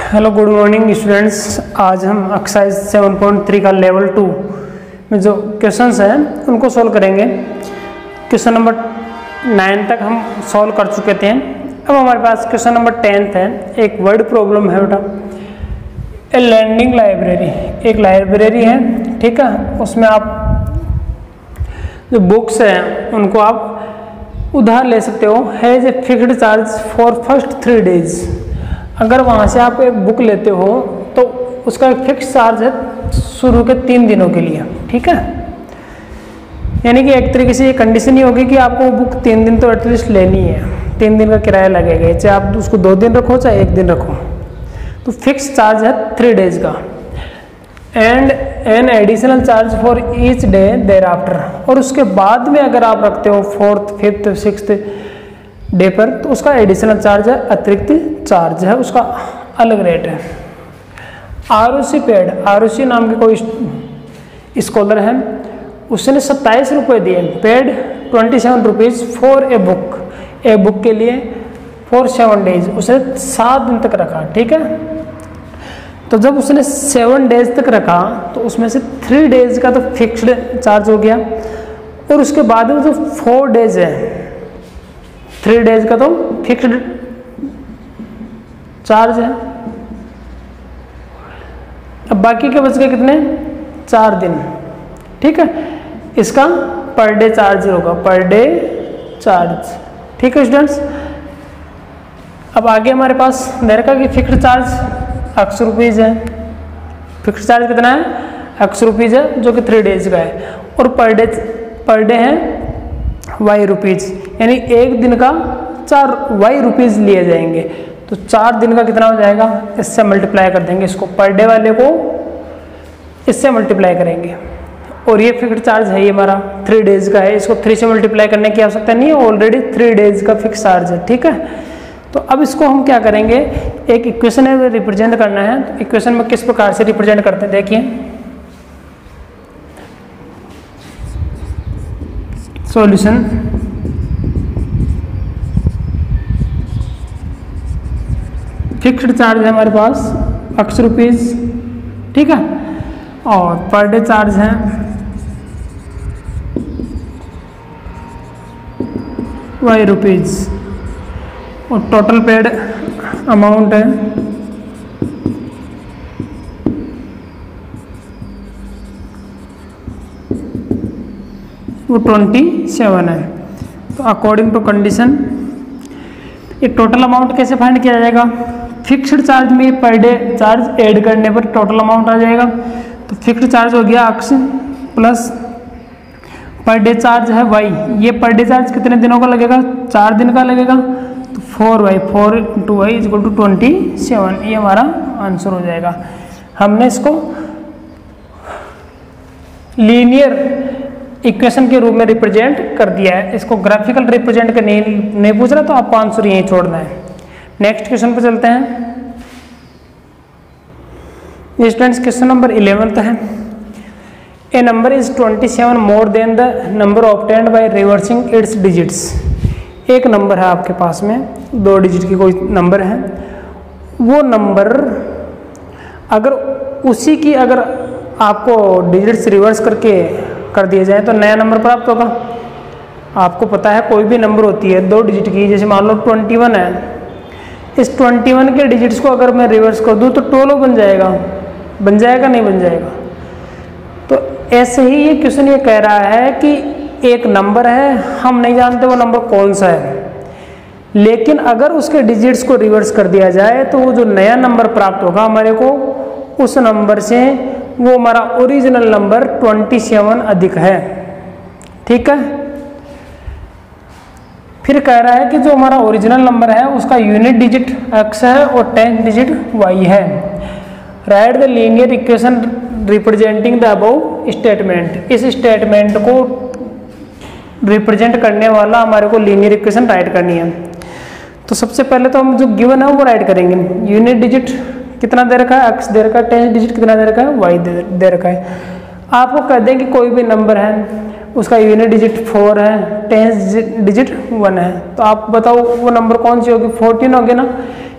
Hello good morning students. आज हम exercise 7.3 का लेवल 2 में जो क्वेश्चंस हैं उनको सॉल्व करेंगे। क्वेश्चन नंबर 9 तक हम सॉल्व कर चुके थे। अब हमारे पास क्वेश्चन नंबर 10 है। एक वर्ड प्रॉब्लम है बेटा। ए लर्निंग लाइब्रेरी, एक लाइब्रेरी है, ठीक है। उसमें आप जो बुक्स हैं उनको आप उधार ले सकते हो। Has a fixed charge for first 3 days. अगर वहाँ से आप एक बुक लेते हो तो उसका एक फिक्स चार्ज है शुरू के 3 दिनों के लिए, ठीक है। यानी कि एक तरीके से ये कंडीशन ही होगी कि आपको वो बुक 3 दिन तो एटलीस्ट लेनी है। 3 दिन का किराया लगेगा, चाहे आप उसको 2 दिन रखो चाहे 1 दिन रखो। तो फिक्स चार्ज है 3 डेज का। And an additional charge for each day thereafter. और उसके बाद में अगर आप रखते हो 4th, 5th, 6th डे पर तो उसका एडिशनल चार्ज है, अतिरिक्त चार्ज है, उसका अलग रेट है। आरुषि पेड, आरुषि नाम के कोई स्कॉलर है, उसने 27 रुपये दिए। Paid 27 rupees for a book के लिए फॉर 7 डेज। उसने 7 दिन तक रखा, ठीक है। तो जब उसने 7 डेज तक रखा तो उसमें से 3 डेज का तो फिक्स्ड चार्ज हो गया और उसके बाद में जो 4 डेज है, 3 डेज का तो फिक्स्ड चार्ज है। अब बाकी के बच गए कितने? 4 दिन, ठीक है। इसका पर डे चार्ज होगा, पर डे चार्ज, ठीक है स्टूडेंट्स। अब आगे हमारे पास दे रखा कि फिक्स्ड चार्ज x रुपीज़ है। फिक्स्ड चार्ज कितना है? x रुपीज़ है, जो कि 3 डेज का है। और पर डे है y रुपीज़, यानी एक दिन का 4 y रुपीज़ लिए जाएंगे। तो 4 दिन का कितना हो जाएगा? इससे मल्टीप्लाई कर देंगे इसको, पर डे वाले को इससे मल्टीप्लाई करेंगे। और ये फिक्स्ड चार्ज है, ये हमारा 3 डेज का है। इसको 3 से मल्टीप्लाई करने की आवश्यकता नहीं है, ऑलरेडी 3 डेज का फिक्स चार्ज है, ठीक है। तो अब इसको हम क्या करेंगे, एक इक्वेशन है रिप्रेजेंट करना है। तो इक्वेशन में किस प्रकार से रिप्रेजेंट करते हैं देखिए। सॉल्यूशन, फिक्स्ड चार्ज है हमारे पास x रुपीज़, ठीक है। और पर डे चार्ज है y रुपीज़ और टोटल पेड अमाउंट है वो 27 है। तो अकॉर्डिंग टू कंडीशन ये टोटल अमाउंट कैसे फाइंड किया जाएगा? फिक्स्ड चार्ज में पर डे चार्ज ऐड करने पर टोटल अमाउंट आ जाएगा। तो फिक्स्ड चार्ज हो गया x plus per day charge है y। ये पर डे चार्ज कितने दिनों का लगेगा? 4 दिन का लगेगा। तो 4y, 4 × y = 27। ये हमारा आंसर हो जाएगा। हमने इसको लीनियर इक्वेशन के रूप में रिप्रेजेंट कर दिया है। इसको ग्राफिकल रिप्रेजेंट करने नहीं पूछ रहा, तो आपको आंसर यहीं छोड़ना है। नेक्स्ट क्वेश्चन पे चलते हैं। स्टूडेंट्स क्वेश्चन नंबर 11 है। A number is 27 more than the number obtained by reversing its digits. एक नंबर है आपके पास में, 2 डिजिट की कोई नंबर है। वो नंबर अगर उसी की अगर आपको डिजिट्स रिवर्स करके कर दिए जाए तो नया नंबर प्राप्त होगा। आपको पता है कोई भी नंबर होती है 2 डिजिट की, जैसे मान लो 21 है। इस 21 के डिजिट्स को अगर मैं रिवर्स कर दूं तो 12 बन जाएगा। बन जाएगा नहीं बन जाएगा? तो ऐसे ही ये क्वेश्चन ये कह रहा है कि एक नंबर है, हम नहीं जानते वो नंबर कौन सा है, लेकिन अगर उसके डिजिट्स को रिवर्स कर दिया जाए तो वो जो नया नंबर प्राप्त होगा हमारे को, उस नंबर से वो हमारा ओरिजिनल नंबर 27 अधिक है, ठीक है। फिर कह रहा है कि जो हमारा ओरिजिनल नंबर है उसका यूनिट डिजिट x है और 10 डिजिट y है। Right the linear equation representing the above statement. इस स्टेटमेंट को रिप्रेजेंट करने वाला हमारे को लीनियर इक्वेशन राइट करनी है। तो सबसे पहले तो हम जो गिवन है वो राइट करेंगे। यूनिट डिजिट कितना दे रखा है? x दे रखा है। 10 डिजिट कितना दे रखा है? y दे रखा है। आपको कह दें कि कोई भी नंबर है उसका यूनिट डिजिट 4 है, 10 डिजिट 1 है, तो आप बताओ वो नंबर कौन सी होगी? 14 होगी ना।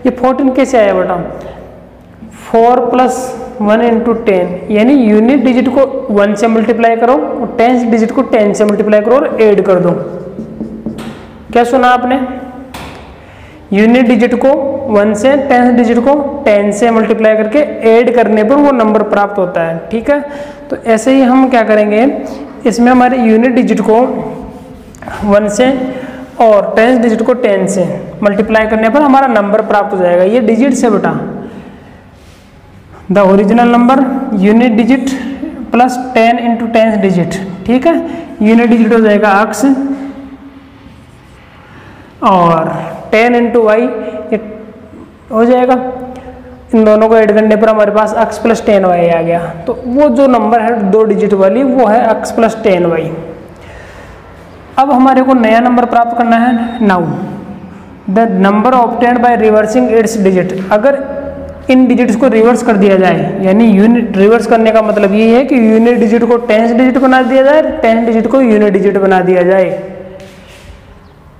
ये 14 कैसे आया बेटा? 4 + 1 × 10, यानी यूनिट डिजिट को 1 से मल्टीप्लाई करो और 10 डिजिट को 10 से मल्टीप्लाई करो और ऐड कर दो। क्या सुना आपने? यूनिट डिजिट को 1 से 10 डिजिट को 10 से मल्टीप्लाई करके ऐड करने पर वो नंबर प्राप्त होता है। ठीक है, तो ऐसे ही हम क्या करेंगे, इसमें हमारे यूनिट डिजिट को 1 से और 10 डिजिट को 10 से मल्टीप्लाई करने पर हमारा नंबर प्राप्त हो जाएगा। ये डिजिट से बेटा the original number unit digit plus 10 × 10 digit. ठीक है, यूनिट डिजिट हो जाएगा x और 10 × y ये हो जाएगा। इन दोनों को ऐड करने पर हमारे पास x + 10y आ गया। तो वो जो नंबर है 2 डिजिट वाली वो है x + 10y। अब हमारे को नया नंबर प्राप्त करना है। Now the number obtained by reversing it's digit. अगर इन डिजिट्स को रिवर्स कर दिया जाए, यानी यूनिट रिवर्स करने का मतलब ये है कि यूनिट डिजिट को 10 डिजिट बना दिया जाए, 10 डिजिट को यूनिट डिजिट बना दिया जाए,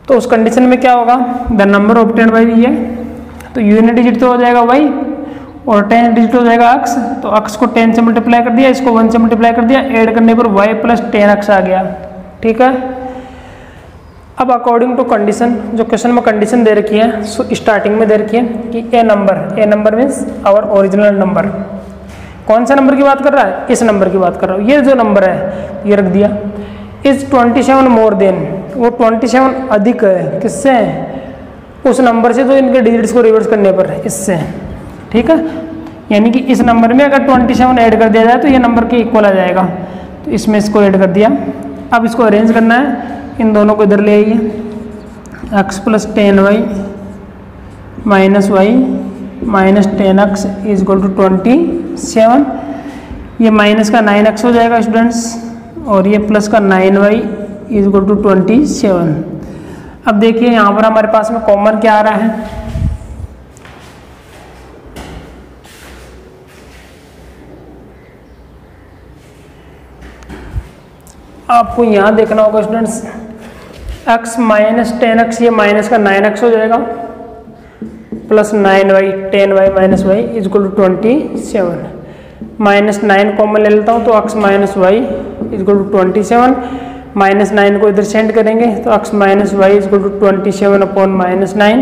तो उस कंडीशन में क्या होगा, द नंबर ऑब्टेन्ड बाय ये, तो यूनिट डिजिट तो हो जाएगा y और 10 डिजिट हो जाएगा x। तो x को 10 से मल्टीप्लाई कर दिया, इसको 1 से मल्टीप्लाई कर दिया, ऐड करने पर y + 10x आ गया। ठीक है, अब अकॉर्डिंग टू कंडीशन, जो क्वेश्चन में कंडीशन दे रखी है, स्टार्टिंग में दे रखी है कि a number means our original number. कौन सा नंबर की बात कर रहा है? इस नंबर की बात कर रहा हूँ। ये जो नंबर है ये रख दिया, इज 27 मोर देन, वो 27 अधिक है किससे? उस नंबर से जो इनके डिजिट्स को रिवर्स करने पर है, इससे। ठीक है, यानी कि इस नंबर में अगर 27 ऐड कर दिया जाए तो ये नंबर के इक्वल आ जाएगा। तो इसमें इसको ऐड कर दिया। अब इसको अरेंज करना है, इन दोनों को इधर ले आइए, x + 10y - y - 10x = 27। ये माइनस का 9x हो जाएगा स्टूडेंट्स, और ये प्लस का 9y = 27। अब देखिए यहाँ पर हमारे पास में कॉमन क्या आ रहा है, आपको यहाँ देखना होगा स्टूडेंट्स, x - 10x, ये माइनस का 9x हो जाएगा, plus 9y 10y - y = 27। -9 common ले लेता हूँ तो x - y = 27, -9 को इधर सेंड करेंगे तो x - y = 27/-9,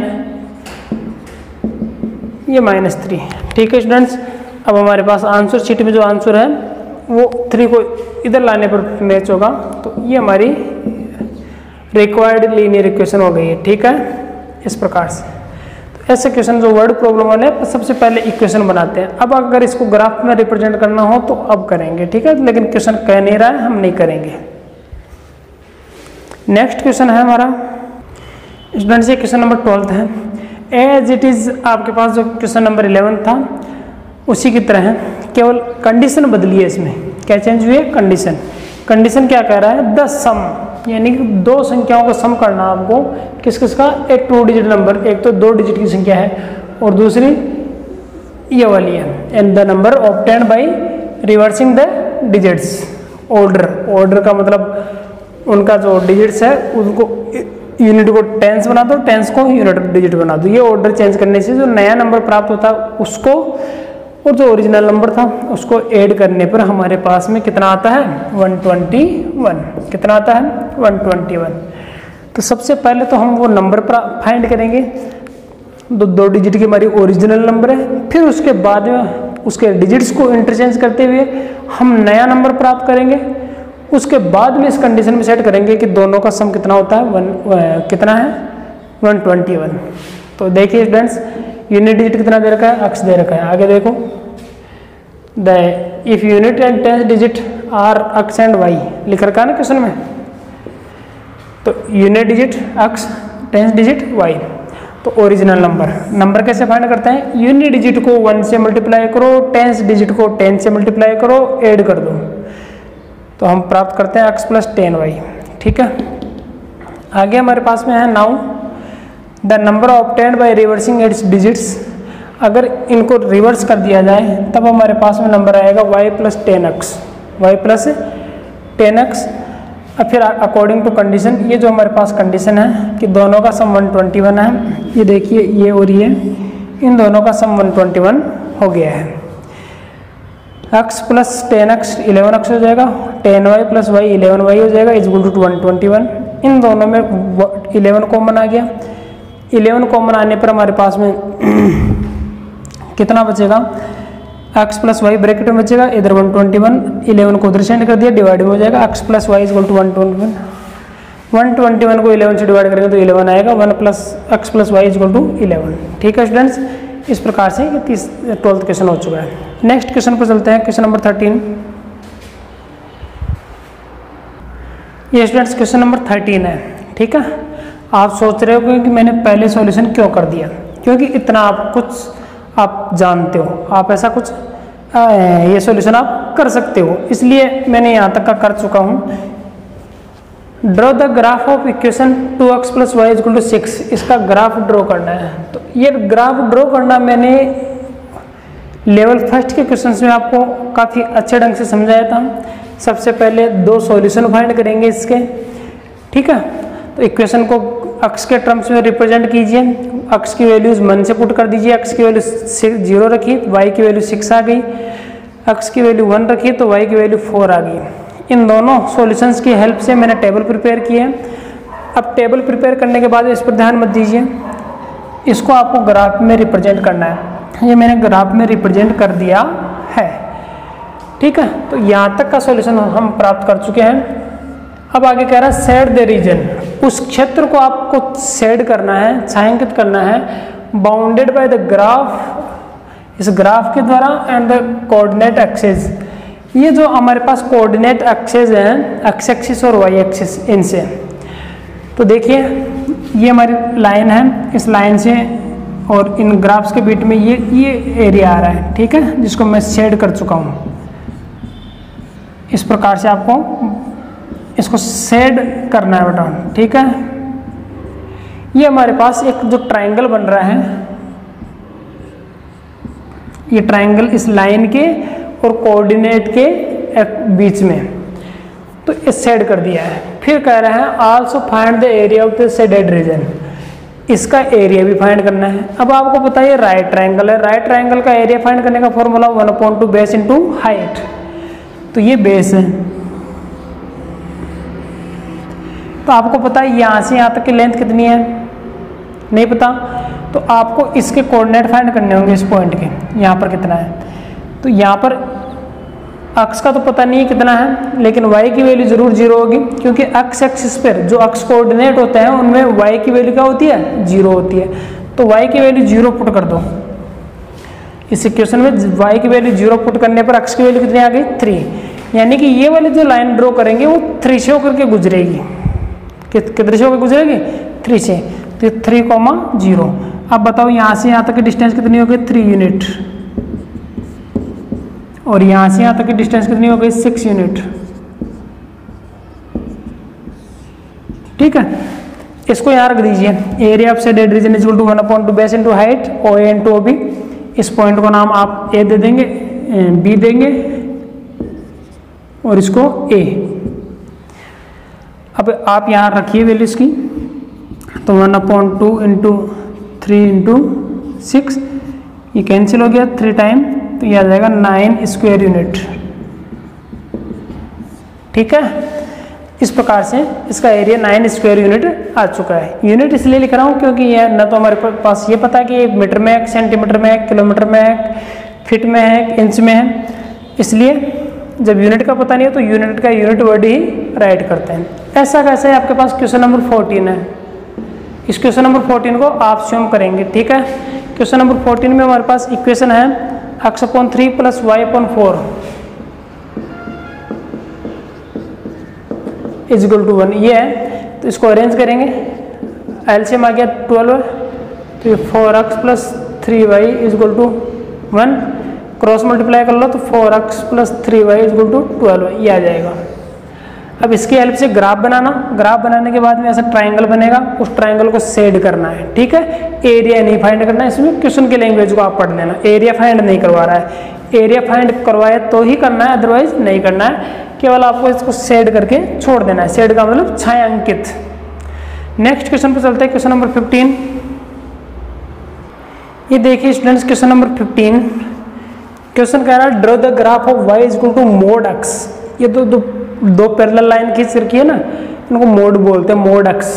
ये -3। ठीक है स्टूडेंट्स, अब हमारे पास आंसर शीट में जो आंसर है वो 3 को इधर लाने पर मैच होगा, तो ये हमारी रिक्वायर्ड लीनियर इक्वेशन हो गई है। ठीक है, इस प्रकार से। तो ऐसे क्वेश्चन जो वर्ड प्रॉब्लम वाले सबसे पहले इक्वेशन बनाते हैं। अब अगर इसको ग्राफ में रिप्रेजेंट करना हो तो अब करेंगे। ठीक है, लेकिन क्वेश्चन कह नहीं रहा है, हम नहीं करेंगे। नेक्स्ट क्वेश्चन है हमारा स्टूडेंट्स, ये क्वेश्चन नंबर 12 है। एज इट इज आपके पास जो क्वेश्चन नंबर 11 था उसी की तरह है, केवल कंडीशन बदली है। इसमें क्या चेंज हुई है? कंडीशन। कंडीशन क्या कह रहा है? द सम, यानी कि 2 संख्याओं का सम करना आपको। किस किस का? एक 2 डिजिट नंबर, एक तो 2 डिजिट की संख्या है और दूसरी ये वाली है। And the number obtained by reversing the digits. Order का मतलब उनका जो डिजिट्स है उनको यूनिट को टेंस बना दो, टेंस को यूनिट डिजिट बना दो। ये ऑर्डर चेंज करने से जो नया नंबर प्राप्त होता है उसको और जो ओरिजिनल नंबर था उसको ऐड करने पर हमारे पास में कितना आता है? 121। कितना आता है? 121। तो सबसे पहले तो हम वो नंबर फाइंड करेंगे, 2 डिजिट की हमारी ओरिजिनल नंबर है। फिर उसके बाद में उसके डिजिट्स को इंटरचेंज करते हुए हम नया नंबर प्राप्त करेंगे। उसके बाद में इस कंडीशन में सेट करेंगे कि दोनों का सम कितना होता है, कितना है? 121। तो देखिए स्टूडेंट्स, यूनिट डिजिट कितना दे रखा है? x दे रखा है। आगे देखो, the if unit and tens digit are x and y लिख रखा है ना क्वेश्चन में। तो unit digit x, tens digit y। तो ओरिजिनल नंबर कैसे फाइंड करते हैं? यूनिट डिजिट को 1 से मल्टीप्लाई करो, टेंस डिजिट को 10 से मल्टीप्लाई करो, ऐड कर दो, तो हम प्राप्त करते हैं x + 10y। ठीक है, आगे हमारे पास में है now the number obtained by reversing its digits. अगर इनको रिवर्स कर दिया जाए तब हमारे पास में नंबर आएगा y + 10x, y + 10x। अब फिर अकॉर्डिंग टू कंडीशन, ये जो हमारे पास कंडीशन है कि दोनों का सम 121 है, ये देखिए ये और ये, इन दोनों का सम 121 हो गया है। x प्लस 10x 11x हो जाएगा, 10y प्लस y 11y हो जाएगा, इज इक्वल टू 121। इन दोनों में 11 कॉमन आ गया। 11 कॉमन आने पर हमारे पास में कितना बचेगा, x प्लस वाई ब्रैकेट में बचेगा, इधर 121, 11 को उधर सेंड कर दिया, डिवाइड हो जाएगा, x plus y is equal to 121। 121 को 11 से डिवाइड करेंगे तो 11 आएगा, 1 plus x plus y is equal to 11। ठीक है स्टूडेंट्स, इस प्रकार से ये 12th क्वेश्चन हो चुका है। नेक्स्ट क्वेश्चन पर चलते हैं, क्वेश्चन नंबर 13। ये स्टूडेंट्स क्वेश्चन नंबर 13 है। ठीक है, आप सोच रहे हो कि मैंने पहले सॉल्यूशन क्यों कर दिया, क्योंकि इतना आप जानते हो, आप ऐसा कुछ ये सॉल्यूशन आप कर सकते हो, इसलिए मैंने यहाँ तक का कर चुका हूँ। Draw the graph of equation 2x plus y is equal to 6, इसका ग्राफ ड्रॉ करना है। तो ये ग्राफ ड्रॉ करना मैंने लेवल फर्स्ट के क्वेश्चन में आपको काफ़ी अच्छे ढंग से समझाया था। सबसे पहले 2 सॉल्यूशन फाइंड करेंगे इसके। ठीक है, तो इक्वेशन को x के टर्म्स में रिप्रेजेंट कीजिए, x की वैल्यूज 1 से पुट कर दीजिए, x की वैल्यू 0 रखी, y की वैल्यू 6 आ गई, x की वैल्यू 1 रखी तो y की वैल्यू 4 आ गई। इन दोनों सॉल्यूशंस की हेल्प से मैंने टेबल प्रिपेयर किए। अब टेबल प्रिपेयर करने के बाद इस पर ध्यान मत दीजिए, इसको आपको ग्राफ में रिप्रेजेंट करना है। ये मैंने ग्राफ में रिप्रेजेंट कर दिया है। ठीक है, तो यहाँ तक का सॉल्यूशन हम प्राप्त कर चुके हैं। अब आगे कह रहा है शेड द रीजन, उस क्षेत्र को आपको शेड करना है, छायांकित करना है, बाउंडेड बाय द ग्राफ, इस ग्राफ के द्वारा, एंड द कोऑर्डिनेट एक्सिस। ये जो हमारे पास कोऑर्डिनेट एक्सिस हैं, एक्स एक्सिस और वाई एक्सिस, इनसे तो देखिए ये हमारी लाइन है, इस लाइन से और इन ग्राफ्स के बीच में ये एरिया आ रहा है। ठीक है, जिसको मैं शेड कर चुका हूँ। इस प्रकार से आपको इसको शेड करना है बेटा। ठीक है, ये हमारे पास एक जो ट्रायंगल बन रहा है, ये ट्रायंगल इस लाइन के और कोऑर्डिनेट के बीच में, तो इस शेड कर दिया है। फिर कह रहा है also find the area of the shaded region, इसका एरिया भी फाइंड करना है। अब आपको पता है ये राइट ट्रायंगल है, राइट ट्रायंगल का एरिया फाइंड करने का फॉर्मूला 1/2 बेस इंटू हाइट। तो ये बेस है, तो आपको पता है यहाँ से यहाँ तक की लेंथ कितनी है, नहीं पता, तो आपको इसके कोऑर्डिनेट फाइंड करने होंगे इस पॉइंट के, यहाँ पर कितना है। तो यहाँ पर x का तो पता नहीं है कितना है, लेकिन y की वैल्यू जरूर 0 होगी, क्योंकि x एक्सिस पर जो x कोऑर्डिनेट होते हैं उनमें y की वैल्यू क्या होती है, 0 होती है। तो y की वैल्यू 0 पुट कर दो इस इक्वेशन में। y की वैल्यू 0 पुट करने पर x की वैल्यू कितनी आ गई, 3। यानी कि ये वाली जो लाइन ड्रॉ करेंगे वो 3 से होकर के गुजरेगी। कितने से होकर गुजरेगी, 3 से। तो 3,0। अब बताओ यहाँ से यहाँ तक की डिस्टेंस कितनी हो गई, 3 यूनिट, और यहाँ से यहाँ तक की डिस्टेंस कितनी हो गई, 6 यूनिट। ठीक है, इसको यहाँ रख दीजिए। Area of shaded region is equal to 1/2 base into height, O A into O B. इस पॉइंट को नाम आप ए दे देंगे, बी देंगे, और इसको ए। अब आप यहाँ रखिए वैल्यू इसकी, तो 1/2 इंटू 3 इंटू 6, ये कैंसिल हो गया 3 टाइम, तो ये आ जाएगा 9 स्क्वायर यूनिट। ठीक है, इस प्रकार से इसका एरिया 9 स्क्वायर यूनिट आ चुका है। यूनिट इसलिए लिख रहा हूँ क्योंकि यह न तो हमारे पास ये पता है कि मीटर में है, सेंटीमीटर में है, किलोमीटर में है, फीट में है, इंच में है, इसलिए जब यूनिट का पता नहीं है तो यूनिट का यूनिट वर्ड ही राइट करते हैं। ऐसा कैसे आपके पास क्वेश्चन नंबर 14 है, इस क्वेश्चन नंबर 14 को आप स्वयं करेंगे। ठीक है, क्वेश्चन नंबर 14 में हमारे पास इक्वेशन है x/3 plus y/4 is equal to 1। ये है, तो इसको अरेंज करेंगे। एलसीएम आ गया 12, तो ये 4x plus 3y is equal to 1। Cross multiply कर लो तो 4x plus 3y is equal to 12, ये आ जाएगा। अब इसकी हेल्प से ग्राफ बनाना, ग्राफ बनाने के बाद में ऐसा ट्रायंगल बनेगा, उस ट्रायंगल को शेड करना है। ठीक है, एरिया नहीं फाइंड करना है, इसमें क्वेश्चन की लैंग्वेज को आप पढ़ लेना। एरिया फाइंड नहीं करवा रहा है, एरिया फाइंड करवाए तो ही करना है, अदरवाइज नहीं करना है। केवल आपको इसको शेड करके छोड़ देना है। शेड का मतलब छायांकित। नेक्स्ट क्वेश्चन पर चलते हैं, क्वेश्चन नंबर 15। ये देखिए स्टूडेंट्स, क्वेश्चन नंबर 15 क्वेश्चन कह रहा है draw the graph of y equal to mod x। ये दो पैरेलल लाइन खींच रखी है ना, इनको मोड बोलते हैं, मोड x।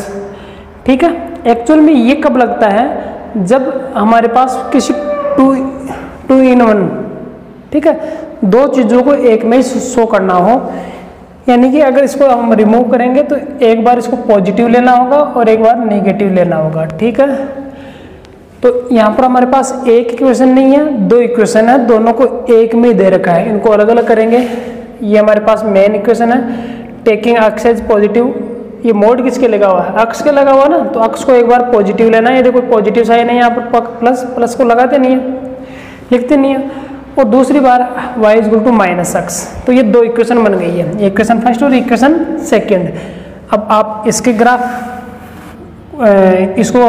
ठीक है, एक्चुअल में ये कब लगता है, जब हमारे पास किसी टू इन वन, ठीक है, दो चीज़ों को एक में ही शो करना हो। यानी कि अगर इसको हम रिमूव करेंगे तो एक बार इसको पॉजिटिव लेना होगा और एक बार नेगेटिव लेना होगा। ठीक है, तो यहाँ पर हमारे पास एक इक्वेशन नहीं है, दो इक्वेशन है, दोनों को एक में ही दे रखा है, इनको अलग अलग करेंगे। ये हमारे पास मेन इक्वेशन है, टेकिंग एक्स एज पॉजिटिव। ये मोड किसके लगा हुआ है, अक्स के लगा हुआ ना, तो अक्स को एक बार पॉजिटिव लेना है। ये देखो पॉजिटिव साइन है, यहाँ पर प्लस को लगाते नहीं है, लिखते नहीं है। और दूसरी बार y equal to minus x. तो ये दो इक्वेशन बन गई है, इक्वेशन फर्स्ट और इक्वेशन सेकेंड। अब आप इसके ग्राफ, इसको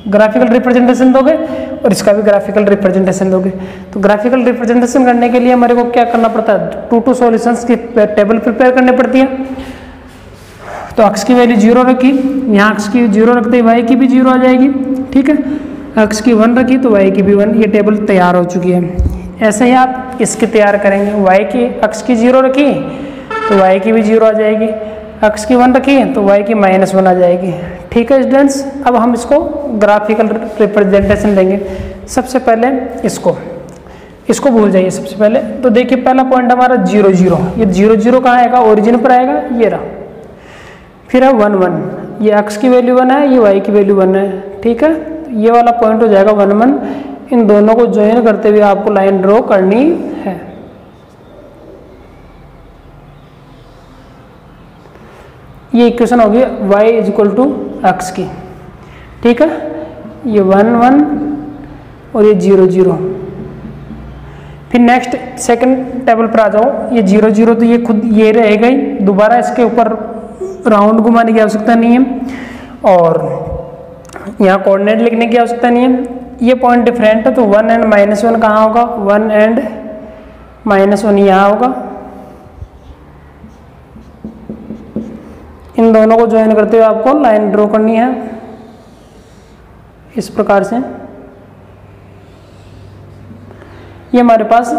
ग्राफिकल रिप्रेजेंटेशन दोगे और इसका भी ग्राफिकल रिप्रेजेंटेशन दोगे। तो ग्राफिकल रिप्रेजेंटेशन करने के लिए हमारे को क्या करना पड़ता है, टू सॉल्यूशंस की टेबल प्रिपेयर करनी पड़ती है। तो x की वैल्यू 0 रखी, यहाँ x की 0 रखते ही y की भी 0 आ जाएगी। ठीक है, x की 1 रखी तो y की भी 1। ये टेबल तैयार हो चुकी है। ऐसे ही आप इसके तैयार करेंगे, y की x की 0 रखी तो y की भी 0 आ जाएगी, x की 1 रखी तो y की -1 आ जाएगी। ठीक है स्टूडेंट्स, अब हम इसको ग्राफिकल रिप्रेजेंटेशन देंगे। सबसे पहले इसको भूल जाइए सबसे पहले। तो देखिए पहला पॉइंट हमारा 0 0, ये 0 0 कहाँ आएगा, ओरिजिन पर आएगा, ये रहा। फिर है 1 1, ये x की वैल्यू 1 है, ये y की वैल्यू 1 है। ठीक है, ये वाला पॉइंट हो जाएगा 1 1। इन दोनों को ज्वाइन करते हुए आपको लाइन ड्रॉ करनी है। ये इक्वेशन होगी y इक्वल टू एक्स की। ठीक है, ये 1 1 और ये 0 0। फिर नेक्स्ट सेकंड टेबल पर आ जाओ, ये 0 0 तो ये खुद ये रहेगा ही, दोबारा इसके ऊपर राउंड घुमाने की आवश्यकता नहीं है और यहाँ कोऑर्डिनेट लिखने की आवश्यकता नहीं है। ये पॉइंट डिफरेंट है, तो 1 एंड -1 कहाँ होगा, 1 एंड -1 यहाँ होगा। इन दोनों को ज्वाइन करते हुए आपको लाइन ड्रॉ करनी है इस प्रकार से। ये हमारे पास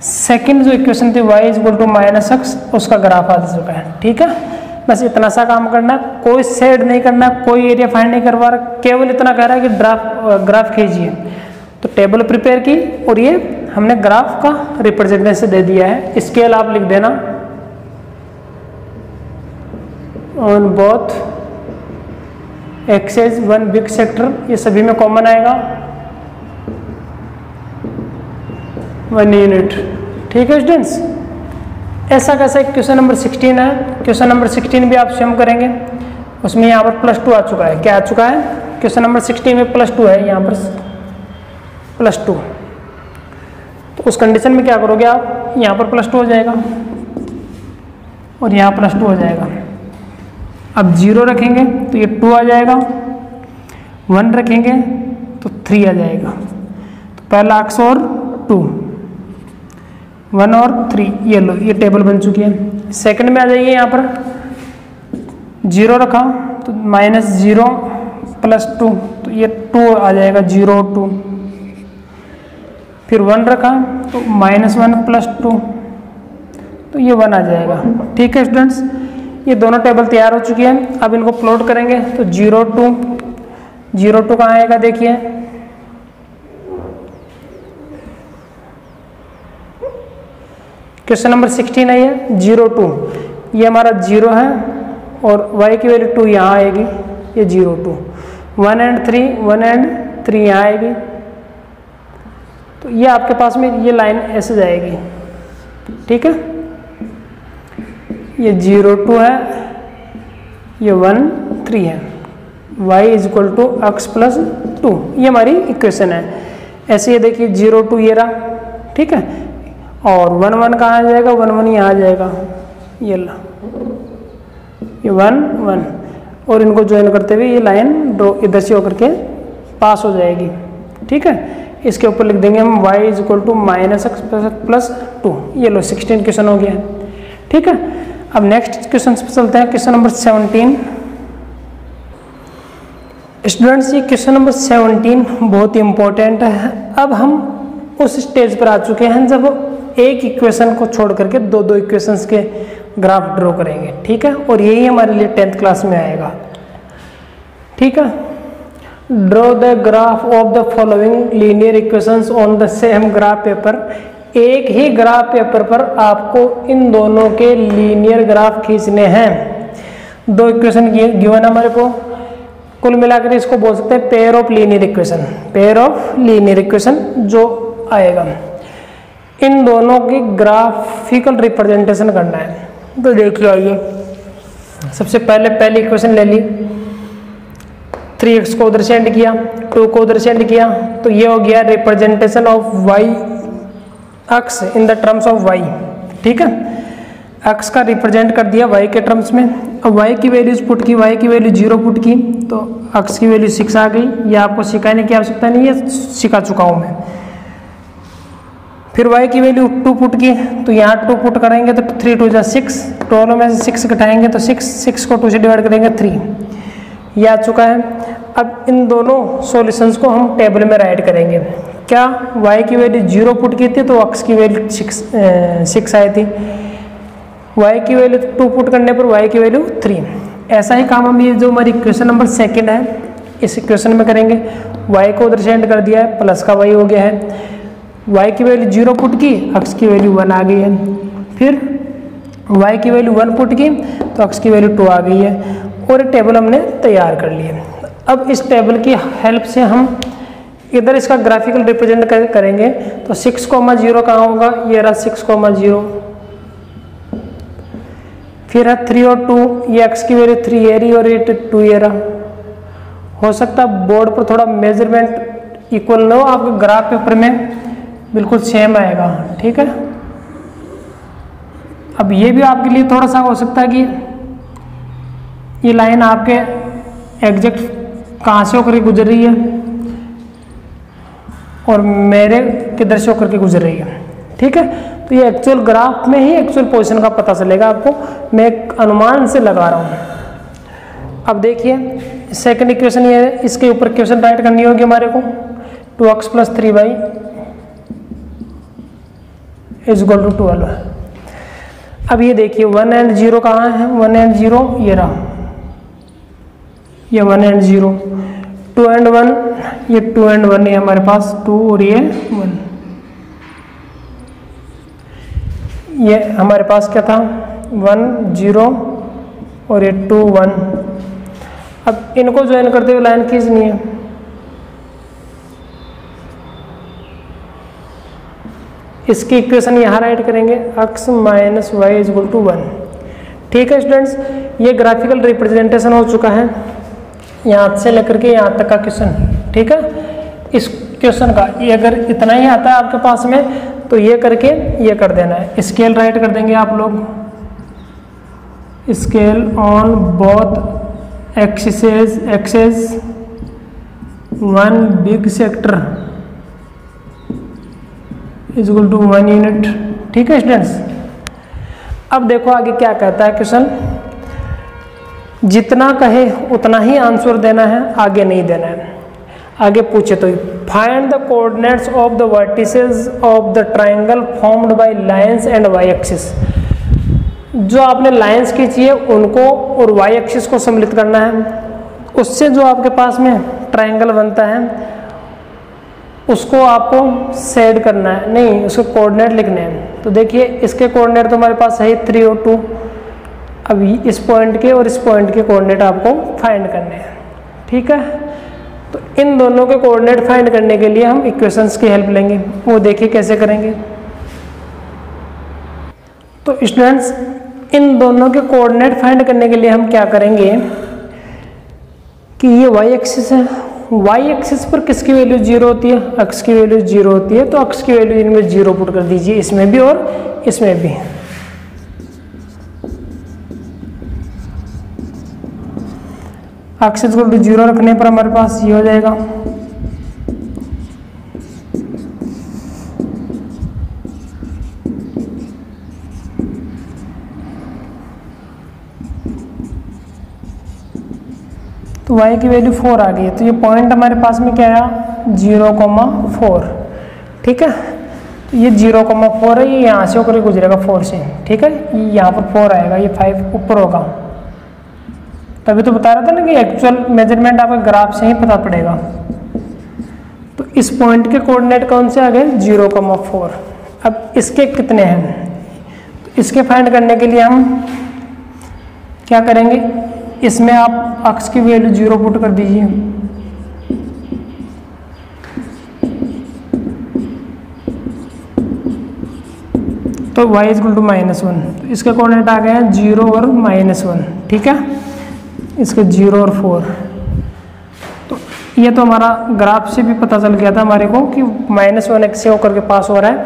सेकंड जो इक्वेशन थी y इक्वल टू -x, उसका ग्राफ आ चुका है। ठीक है, बस इतना सा काम करना, कोई शेड नहीं करना, कोई एरिया फाइंड नहीं करवा रहा, केवल इतना कह रहा है कि ग्राफ खींचिए। तो टेबल प्रिपेयर की और ये हमने ग्राफ का रिप्रेजेंटेशन दे दिया है। स्केल आप लिख देना on both axes 1 big sector, ये सभी में कॉमन आएगा 1 यूनिट। ठीक है स्टूडेंट्स, ऐसा कैसा क्वेश्चन नंबर 16 है। क्वेश्चन नंबर 16 भी आप स्वयं करेंगे, उसमें यहाँ पर +2 आ चुका है। क्या आ चुका है, क्वेश्चन नंबर 16 में +2 है, यहाँ पर +2। तो उस कंडीशन में क्या करोगे आप, यहाँ पर +2 हो जाएगा और यहाँ +2 हो जाएगा। अब 0 रखेंगे तो ये 2 आ जाएगा, 1 रखेंगे तो 3 आ जाएगा। तो पहला अक्स और 2, 1 और 3, ये लो, ये टेबल बन चुकी है। सेकंड में आ जाइए, यहाँ पर 0 रखा तो -0 + 2, तो ये 2 आ जाएगा, 0 2। फिर 1 रखा तो -1 + 2, तो ये 1 आ जाएगा। ठीक है स्टूडेंट्स, ये दोनों टेबल तैयार हो चुकी है। अब इनको प्लॉट करेंगे तो 0 2 कहाँ आएगा, देखिए क्वेश्चन नंबर 16 है ये 0 2, ये हमारा 0 है और y की वैल्यू 2 यहाँ आएगी, ये 0 2। 1 एंड 3 यहाँ आएगी। तो ये आपके पास में ये लाइन ऐसे जाएगी। ठीक है, ये 0 2 है, ये 1 3 है, y इक्वल टू x + 2, ये हमारी इक्वेशन है। ऐसे ये देखिए 0 2 ये रहा। ठीक है, और 1 1 कहाँ आ जाएगा, 1 1 यहाँ आ जाएगा, ये ला, ये 1 1 और इनको ज्वाइन करते हुए ये लाइन दो इधर से होकर के पास हो जाएगी। ठीक है, इसके ऊपर लिख देंगे हम y इक्वल टू -x + 2। ये लो 16 क्वेश्चन हो गया। ठीक है, अब नेक्स्ट क्वेश्चन पे चलते हैं, क्वेश्चन नंबर 17। स्टूडेंट्स, ये क्वेश्चन नंबर 17 बहुत ही इंपॉर्टेंट है। अब हम उस स्टेज पर आ चुके हैं जब एक इक्वेशन को छोड़ करके दो दो इक्वेशंस के ग्राफ ड्रॉ करेंगे, ठीक है। और यही हमारे लिए 10th क्लास में आएगा, ठीक है। Draw the graph of the following linear equations on the same graph paper. एक ही ग्राफ पेपर पर आपको इन दोनों के लीनियर ग्राफ खींचने हैं। दो इक्वेशन गिवन हमारे को, कुल मिलाकर इसको बोल सकते हैं pair of linear equation, pair of linear equation जो आएगा। इन दोनों की ग्राफिकल रिप्रेजेंटेशन करना है। तो देखिए आइए, सबसे पहली इक्वेशन ले ली, 3x को उधर से एंड किया, 2 को उधर से एंड किया, तो ये हो गया representation of y x in the terms of y, ठीक है। अक्स का रिप्रेजेंट कर दिया y के टर्म्स में। अब y की वैल्यूज पुट की, y की वैल्यू 0 पुट की, तो अक्स की वैल्यू 6 आ गई। ये आपको सिखाने की आवश्यकता नहीं है, सिखा चुका हूँ मैं। फिर y की वैल्यू 2 पुट की, तो यहाँ 2 पुट करेंगे तो 3 2 जा 6, 12 में से 6 घटाएंगे तो 6 को 2 से डिवाइड करेंगे 3, ये आ चुका है। अब इन दोनों सॉल्यूशंस को हम टेबल में राइट करेंगे। क्या y की वैल्यू 0 पुट की थी तो x की वैल्यू 6 आई थी, y की वैल्यू 2 पुट करने पर y की वैल्यू 3। ऐसा ही काम हम ये जो हमारी इक्वेशन नंबर 2 है इस इक्वेशन में करेंगे। y को उधर से एंड कर दिया है, प्लस का y हो गया है, y की वैल्यू 0 पुट की, x की वैल्यू 1 आ गई है। फिर y की वैल्यू 1 पुट की तो x की वैल्यू 2 आ गई है, और टेबल हमने तैयार कर लिया। अब इस टेबल की हेल्प से हम इधर इसका ग्राफिकल रिप्रेजेंट करेंगे। तो 6,0 कहाँ होगा, ये रहा 6,0, फिर है 3 और 2, ये x की वैल्यू 3 ये रही और ये 2 ये रहा। हो सकता है बोर्ड पर थोड़ा मेजरमेंट इक्वल ना हो, आपके ग्राफ पेपर में बिल्कुल सेम आएगा, ठीक है। अब ये भी आपके लिए थोड़ा सा हो सकता है कि ये लाइन आपके एग्जैक्ट कहाँ से होकर के गुजर रही है और मेरे किधर से होकर के गुजर रही है, ठीक है। तो ये एक्चुअल ग्राफ में ही एक्चुअल पोजीशन का पता चलेगा आपको, मैं एक अनुमान से लगा रहा हूँ। अब देखिए सेकंड इक्वेशन ये है, इसके ऊपर इक्वेशन राइट करनी होगी हमारे को। 2x + 3y = 12। अब ये देखिए 1 and 0 कहाँ है, 1 and 0 ये रहा, ये 1 and 0, 2 and 1 ये 2 and 1 है हमारे पास, 2 और ये 1। ये हमारे पास क्या था, 1 0 और ये 2 1। अब इनको ज्वाइन करते हुए लाइन खींचनी है। इसकी इक्वेशन यहाँ राइट करेंगे, x - y = 1, ठीक है स्टूडेंट्स। ये ग्राफिकल रिप्रेजेंटेशन हो चुका है यहाँ से लेकर के यहाँ तक का क्वेश्चन, ठीक है। इस क्वेश्चन का ये अगर इतना ही आता है आपके पास में तो ये करके ये कर देना है। स्केल राइट कर देंगे आप लोग, scale on both axes 1 big sector = 1 unit, ठीक है स्टूडेंट्स। अब देखो आगे क्या कहता है क्वेश्चन, जितना कहे उतना ही आंसर देना है, आगे नहीं देना है। आगे पूछे तो find the coordinates of the vertices of the triangle formed by lines and y axis. जो आपने लाइंस खींची है उनको और वाई एक्सिस को सम्मिलित करना है, उससे जो आपके पास में ट्राइंगल बनता है उसको आपको सेड करना है, नहीं उसके कोऑर्डिनेट लिखने हैं। तो देखिए इसके कोऑर्डिनेट तो हमारे पास है 3 और 2। अब इस पॉइंट के और इस पॉइंट के कोऑर्डिनेट आपको फाइंड करने हैं, ठीक है। तो इन दोनों के कोऑर्डिनेट फाइंड करने के लिए हम इक्वेशंस की हेल्प लेंगे, वो देखिए कैसे करेंगे। तो स्टूडेंट्स इन दोनों के कोऑर्डिनेट फाइंड करने के लिए हम क्या करेंगे कि ये वाई एक्सिस है, वाई एक्सिस पर किसकी वैल्यू 0 होती है, x की वैल्यू 0 होती है, तो x की वैल्यू इनमें 0 पुट कर दीजिए, इसमें भी और इसमें भी। x को 0 रखने पर हमारे पास ये हो जाएगा, तो y की वैल्यू 4 आ गई है। तो ये पॉइंट हमारे पास में क्या आया 0,4, ठीक है। तो ये 0,4 है, ये यहाँ से होकर गुजरेगा 4 से, ठीक है। यहाँ पर 4 आएगा, ये 5 ऊपर होगा। तभी तो बता रहा था ना कि एक्चुअल मेजरमेंट आपके ग्राफ से ही पता पड़ेगा। तो इस पॉइंट के कोऑर्डिनेट कौन से आ गए? 0,4। अब इसके कितने हैं? तो इसके फाइंड करने के लिए हम क्या करेंगे, इसमें आप अक्स की वैल्यू 0 पुट कर दीजिए। तो y इज इक्वल टू -1, तो इसके कोऑर्डिनेट आ गए हैं 0 और -1, ठीक है। इसके 0 और 4, तो ये तो हमारा ग्राफ से भी पता चल गया था हमारे को कि -1 x से होकर के पास हो रहा है,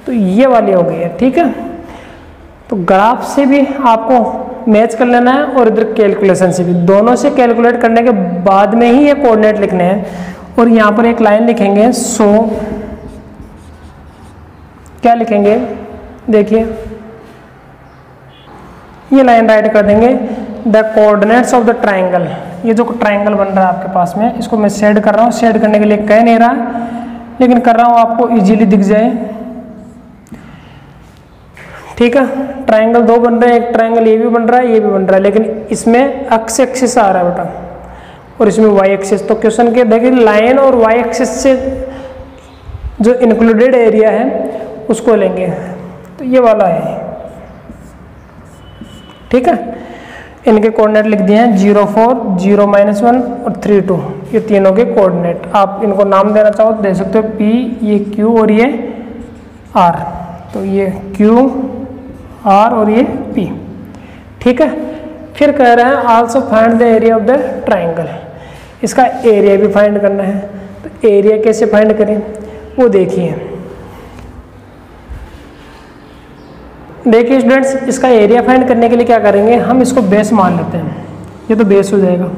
तो ये वाली हो गई है, ठीक है। तो ग्राफ से भी आपको मैच कर लेना है और इधर कैलकुलेशन से भी, दोनों से कैलकुलेट करने के बाद में ही ये कोऑर्डिनेट लिखने हैं। और यहाँ पर एक लाइन लिखेंगे, सो क्या लिखेंगे, देखिए ये लाइन राइट कर देंगे, the coordinates of the triangle. ये जो ट्राइंगल बन रहा है आपके पास में, इसको मैं शेड कर रहा हूँ, शेड करने के लिए कह नहीं रहा लेकिन कर रहा हूँ आपको इजीली दिख जाए, ठीक है। ट्राइंगल 2 बन रहे हैं, एक ट्राइंगल ये भी बन रहा है, ये भी बन रहा है, लेकिन इसमें एक्स एक्सिस आ रहा है बेटा और इसमें वाई एक्सिस। तो क्वेश्चन के देखिए लाइन और वाई एक्सिस से जो इंक्लूडेड एरिया है उसको लेंगे, तो ये वाला है, ठीक है। इनके कोऑर्डिनेट लिख दिए हैं 0, 4, 0, -1 और 3, 2, ये तीनों के कोऑर्डिनेट। आप इनको नाम देना चाहो तो दे सकते हो, P, ये Q और ये R। तो ये Q, R और ये P, ठीक है। फिर कह रहे हैं also find the area of the triangle. इसका एरिया भी फाइंड करना है, तो एरिया कैसे फाइंड करें वो देखिए। देखिए स्टूडेंट्स, इसका एरिया फाइंड करने के लिए क्या करेंगे, हम इसको बेस मान लेते हैं, ये तो बेस हो जाएगा,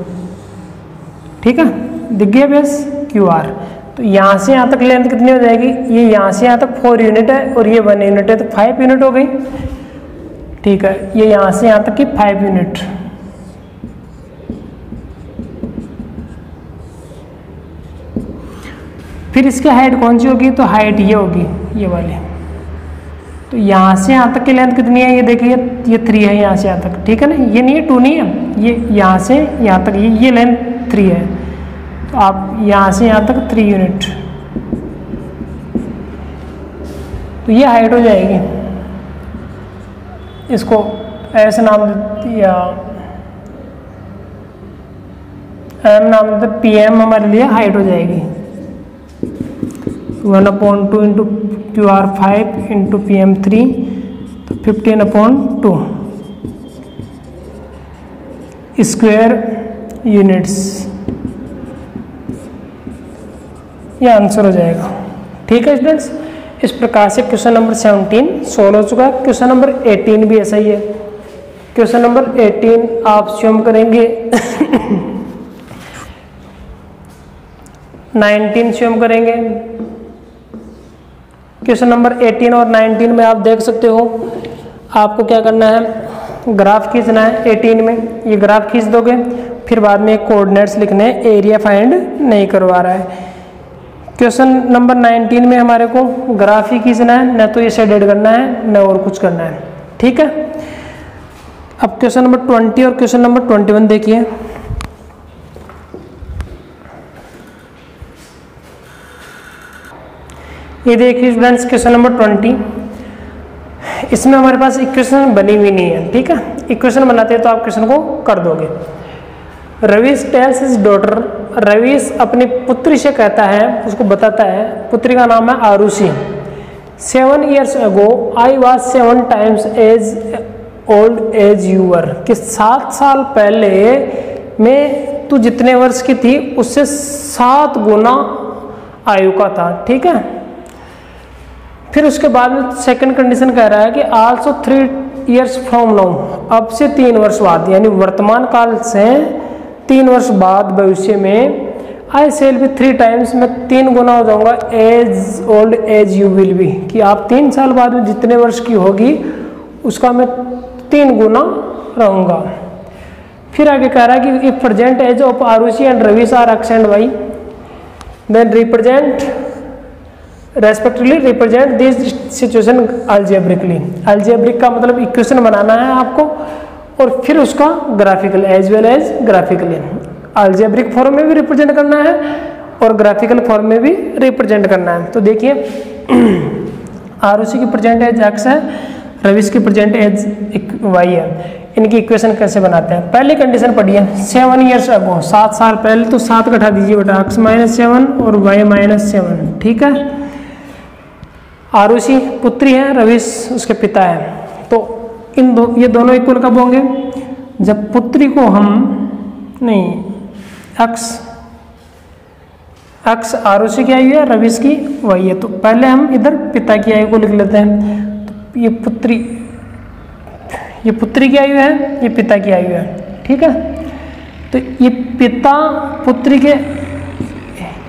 ठीक है। दिख गया बेस QR। तो यहाँ से यहाँ तक लेंथ कितनी हो जाएगी, ये यहाँ से यहाँ तक 4 यूनिट है और ये 1 यूनिट है, तो 5 यूनिट हो गई, ठीक है। ये यहाँ से यहाँ तक की 5 यूनिट। फिर इसकी हाइट कौन सी होगी, तो हाइट ये होगी, ये वाली। तो यहाँ से यहाँ तक की लेंथ कितनी है, ये देखिए ये 3 है यहाँ से यहाँ तक, ठीक है ना। ये नहीं है 2 नहीं है, ये यहाँ से यहाँ तक ये लेंथ 3 है, तो आप यहाँ से यहाँ तक 3 यूनिट, तो ये हाइट हो जाएगी। इसको ऐसे नाम दिया, M नाम देते, PM हमारे लिए हाइट हो जाएगी। 1/2 इंटू QR 5 इंटू PM 3, तो 15/2 स्क्वायर यूनिट्स, ये आंसर हो जाएगा, ठीक है स्टूडेंट्स। इस प्रकार से क्वेश्चन नंबर 17 सोल्व हो चुका है। क्वेश्चन नंबर 18 भी ऐसा ही है। क्वेश्चन नंबर 18 आप स्वयं करेंगे 19 स्वयं करेंगे। क्वेश्चन नंबर 18 और 19 में आप देख सकते हो, आपको क्या करना है, ग्राफ खींचना है। 18 में ये ग्राफ खींच दोगे, फिर बाद में कोऑर्डिनेट्स लिखने हैं, एरिया फाइंड नहीं करवा रहा है। क्वेश्चन नंबर 19 में हमारे को ग्राफ ही खींचना है, न तो ये शेडेड करना है न और कुछ करना है, ठीक है। अब क्वेश्चन नंबर 20 और क्वेश्चन नंबर 21 देखिए। ये देखिए स्टूडेंट्स, क्वेश्चन नंबर 20, इसमें हमारे पास इक्वेशन बनी हुई नहीं है, ठीक है। इक्वेशन बनाते हैं तो आप क्वेश्चन को कर दोगे। Ravish tales his daughter, Ravish अपनी पुत्री से कहता है, उसको बताता है, पुत्री का नाम है Arushi. 7 years ago I was 7 times as old as you were, कि 7 साल पहले मैं तू जितने वर्ष की थी उससे 7 गुना आयु का था, ठीक है। फिर उसके बाद में सेकंड कंडीशन कह रहा है कि आल्सो 3 years फ्रॉम नाउ, अब से 3 वर्ष बाद, यानी वर्तमान काल से 3 वर्ष बाद भविष्य में, आई सेल बी 3 times, मैं 3 गुना हो जाऊंगा as old as you will be, कि आप 3 साल बाद में जितने वर्ष की होगी उसका मैं 3 गुना रहूंगा। फिर आगे कह रहा है कि if present age of Arushi and Ravish are x and y, then represent respectively represent this situation algebraically. Algebraic का मतलब इक्वेशन बनाना है आपको और फिर उसका graphical as well as graphically. Algebraic form में भी रिप्रेजेंट करना है और ग्राफिकल फॉर्म में भी रिप्रेजेंट करना है। तो देखिए आरुषि की प्रेजेंट एज एक्स है, रविश की प्रेजेंट एज वाई है। इनकी इक्वेशन कैसे बनाते हैं? पहली कंडीशन पढ़िए, 7 ईयर्स अगो, 7 साल पहले, तो 7 घटा दीजिए बेटा, एक्स माइनस 7 और वाई माइनस 7, ठीक है। आरुषि पुत्री है, रविश उसके पिता है। तो ये दोनों इक्वल कब होंगे? जब पुत्री को हम एक्स आरुषि की आयु है, रविश की वाई है। तो पहले हम इधर पिता की आयु को लिख लेते हैं। तो ये पुत्री की आयु है, ये पिता की आयु है, ठीक है। तो ये पिता पुत्री के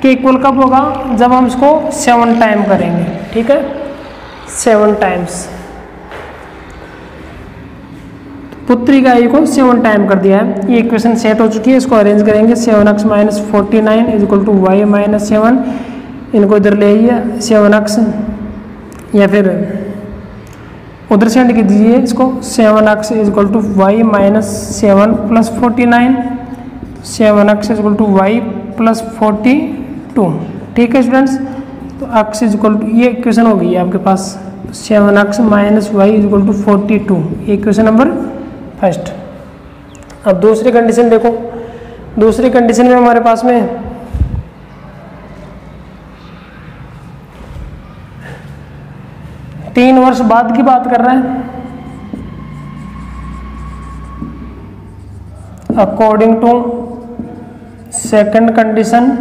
इक्वल कब होगा? जब हम इसको 7 टाइम करेंगे, ठीक है, 7 टाइम्स। पुत्री का आयु को 7 टाइम कर दिया है। ये इक्वेशन सेट हो चुकी है, इसको अरेंज करेंगे। 7x minus 49 is equal to y minus 7, इनको इधर ले आइए 7x, या फिर उधर से लिख दीजिए इसको 7x is equal to y minus 7 plus 49, 7x is equal to y plus 42, ठीक है स्टूडेंट्स। तो x इज इक्वल टू, ये इक्वेशन हो गई है आपके पास, 7x minus y is equal to 42, ये इक्वेशन नंबर फर्स्ट। अब दूसरी कंडीशन देखो। दूसरी कंडीशन में हमारे पास में 3 वर्ष बाद की बात कर रहे हैं। According to second condition,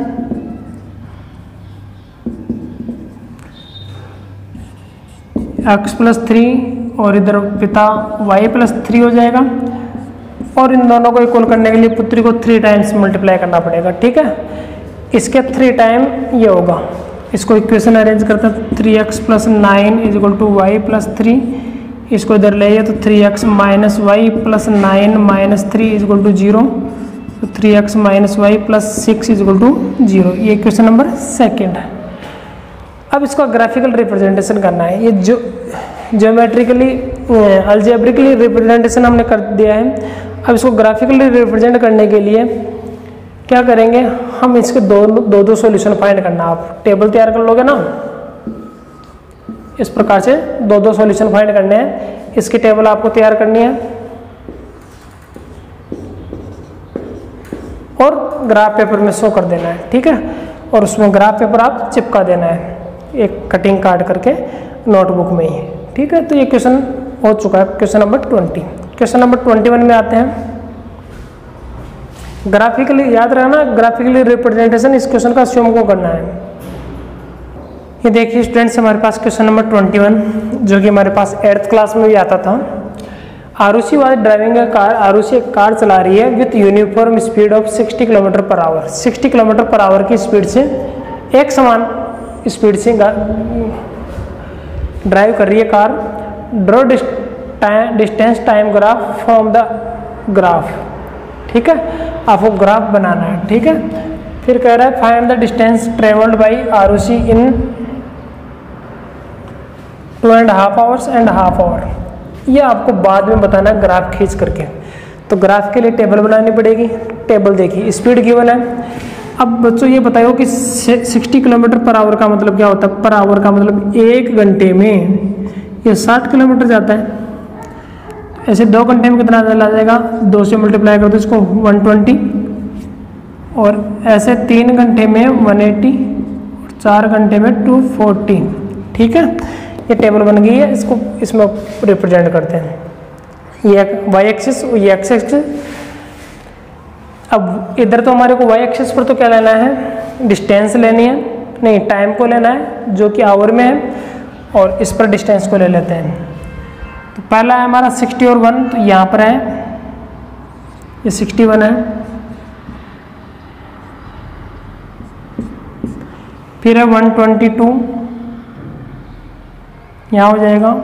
x plus 3 और इधर पिता y प्लस 3 हो जाएगा, और इन दोनों को इक्वल करने के लिए पुत्री को 3 टाइम्स मल्टीप्लाई करना पड़ेगा, ठीक है। इसके 3 टाइम ये होगा, इसको इक्वेशन अरेंज करते हैं। 3x plus 9 is equal to y plus 3, इसको इधर ले आइए तो 3x minus y plus 9 minus 3 is equal to 0, तो 3x minus y plus 6 is equal to 0, ये इक्वेशन नंबर सेकेंड है। अब इसका ग्राफिकल रिप्रेजेंटेशन करना है। ये जो ज्योमेट्रिकली अलजेब्रिकली रिप्रेजेंटेशन हमने कर दिया है। अब इसको ग्राफिकली रिप्रेजेंट करने के लिए क्या करेंगे? हम इसके दो सॉल्यूशन फाइंड करना। आप टेबल तैयार कर लोगे ना, इस प्रकार से 2 सॉल्यूशन फाइंड करने हैं। इसकी टेबल आपको तैयार करनी है और ग्राफ पेपर में शो कर देना है, ठीक है। और उसमें ग्राफ पेपर आप चिपका देना है एक कटिंग काट करके नोटबुक में ही, ठीक है। तो ये क्वेश्चन हो चुका है, क्वेश्चन नंबर 20। क्वेश्चन नंबर 21 में आते हैं। ग्राफिकली याद रखना, ग्राफिकली रिप्रेजेंटेशन इस क्वेश्चन का स्वयं को करना है। ये देखिए स्टूडेंट्स, हमारे पास क्वेश्चन नंबर 21 जो कि हमारे पास 8th क्लास में भी आता था। Arushi was driving a car, Arushi एक कार चला रही है with uniform speed of 60 kilometre per hour. 60 kilometre per hour की स्पीड से, एक समान स्पीड से ड्राइव कर रही है car. Draw distance time graph from the graph, ठीक है। आपको ग्राफ बनाना है, ठीक है। फिर कह रहा है find the distance travelled by Arushi in 2.5 hours and half hour. ये आपको बाद में बताना है ग्राफ खींच करके। तो ग्राफ के लिए टेबल बनानी पड़ेगी। टेबल देखिए, स्पीड गिवन है। अब बच्चों ये बताओ कि 60 किलोमीटर पर आवर का मतलब क्या होता है? पर आवर का मतलब 1 घंटे में ये 60 किलोमीटर जाता है। ऐसे 2 घंटे में कितना चला जाएगा? 2 से मल्टीप्लाई कर दो इसको 120, और ऐसे 3 घंटे में 180 और 4 घंटे में 240, ठीक है। ये टेबल बन गई है, इसको इसमें रिप्रेजेंट करते हैं। ये वाई एक्सिस और ये एक्स एक्सिस। अब इधर तो हमारे को वाई एक्सिस पर तो क्या लेना है? डिस्टेंस लेनी है, नहीं टाइम को लेना है जो कि आवर में है, और इस पर डिस्टेंस को ले लेते हैं। तो पहला है हमारा 60 और 1, तो यहाँ पर है ये 61 है। फिर है 122, यहाँ हो जाएगा।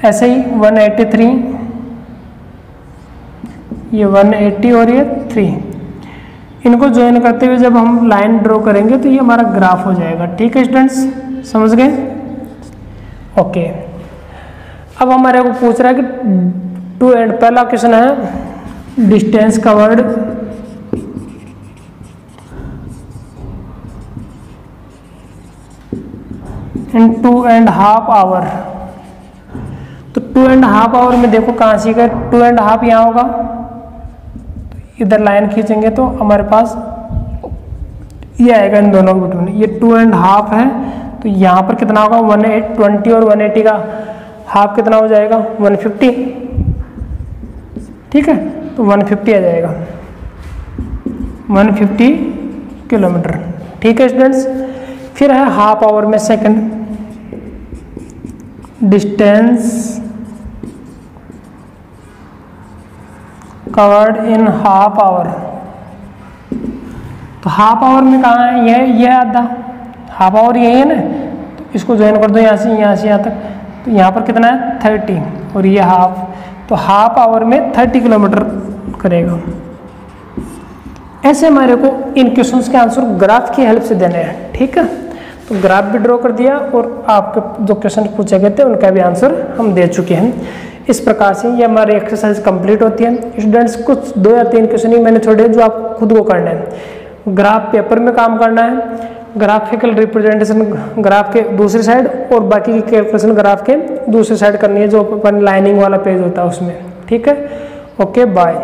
ऐसे ही 183, ये 180 और ये 3। इनको ज्वाइन करते हुए जब हम लाइन ड्रॉ करेंगे तो ये हमारा ग्राफ हो जाएगा। ठीक है स्टूडेंट्स, समझ गए? ओके, अब हमारे को पूछ रहा है कि टू एंड, पहला क्वेश्चन है डिस्टेंस कवर्ड इन 2.5 आवर। तो 2.5 आवर में देखो कहाँ से गए, 2.5 यहाँ होगा, इधर लाइन खींचेंगे तो हमारे पास ये आएगा इन दोनों के बिटवीन, ये 2.5 है, तो यहाँ पर कितना होगा 120 और 180 का हाफ कितना हो जाएगा 150। ठीक है, तो 150 आ जाएगा, 150 किलोमीटर। ठीक है स्टूडेंट्स, फिर है हाफ आवर में second, distance covered in half hour. तो हाफ आवर में कहाँ है, यह आधा, हाफ आवर यही है ना, तो इसको ज्वाइन कर दो यहाँ से यहाँ तक, तो यहाँ पर कितना है 30 और ये हाफ, तो हाफ आवर में 30 किलोमीटर करेगा। ऐसे हमारे को इन क्वेश्चंस के आंसर ग्राफ की हेल्प से देने हैं। ठीक है, तो ग्राफ भी ड्रॉ कर दिया और आपके जो क्वेश्चन पूछे गए थे उनका भी आंसर हम दे चुके हैं। इस प्रकार से ये हमारी एक्सरसाइज कंप्लीट होती है। स्टूडेंट्स कुछ 2 या 3 क्वेश्चन ही मैंने छोड़े जो आप खुद को करना है। ग्राफ पेपर में काम करना है, ग्राफिकल रिप्रेजेंटेशन ग्राफ के दूसरी साइड और बाकी की कैलकुलेशन ग्राफ के दूसरी साइड करनी है, जो अपन लाइनिंग वाला पेज होता है उसमें। ठीक है, ओके बाय।